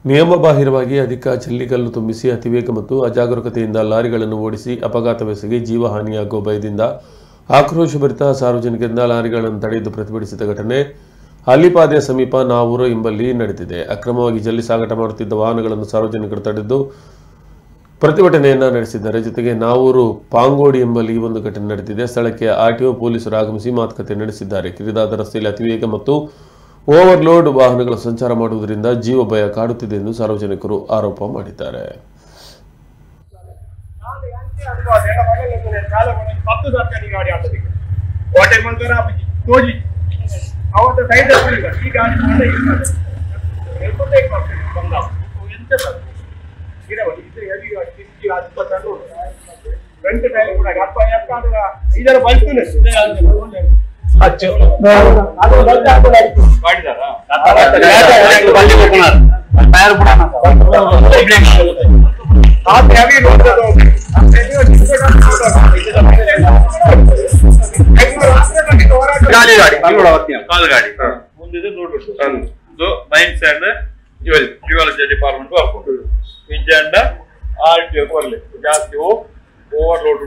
ನಿಯಮಬಾಹಿರವಾಗಿ ಅಧಿಕ ಜಲ್ಲಿಕಲ್ಲು ತುಂಬಿಸಿ ಅತಿವೇಗ ಮತ್ತು ಅಜಾಗರೂಕತೆಯಿಂದ ಲಾರಿಗಳನ್ನು ಓಡಿಸಿ ಅಪಘಾತವೆಸಗಿ ಜೀವಹಾನಿಯಾಗುವ ಭಯದಿಂದ ಆಕ್ರೋಶಭರಿತ ಸಾರ್ವಜನಿಕರಿಂದ ಲಾರಿಗಳನ್ನು ತಡೆದು ಪ್ರತಿಭಟಿಸಿದ ಘಟನೆ ಅಲಿಪಾದೆ ಸಮೀಪ ನಾವೂರು ಎಂಬಲ್ಲಿ ನಡೆದಿದೆ. ಅಕ್ರಮವಾಗಿ ಜಲ್ಲಿ ಸಾಗಾಟ ಮಾಡುತ್ತಿದ್ದ ವಾಹನಗಳನ್ನು ಸಾರ್ವಜನಿಕರು ತಡೆದು ಪ್ರತಿಭಟನೆಯನ್ನು ನಡೆಸಿದ್ದಾರೆ. ಜೊತೆಗೆ ನಾವೂರು ಪಾಂಗೋಡಿ ಎಂಬಲ್ಲಿ ಈ ಒಂದು ಘಟನೆ ನಡೆದಿದೆ. ಸ್ಥಳಕ್ಕೆ ಆರ್ಟಿಒ ಪೊಲೀಸರು ಆಗಮಿಸಿ ಮಾತುಕತೆ ನಡೆಸಿದ್ದಾರೆ. ಕಿರಿದಾದ ರಸ್ತೆಯಲ್ಲಿ ಅತಿವೇಗ ಮತ್ತು ಓವರ್ಲೋಡ್ ವಾಹನಗಳು ಸಂಚಾರ ಮಾಡುವುದರಿಂದ ಜೀವ ಭಯ ಕಾಡುತ್ತಿದೆ ಎಂದು ಸಾರ್ವಜನಿಕರು ಆರೋಪ ಮಾಡಿದ್ದಾರೆ. ಡಿಪಾರ್ಟ್ಮೆಂಟ್ ವಿಜಯಂಡ ಆರ್ಟಿಒ ಜಾಸ್ತಿ ಓವರ್ಲೋಡ್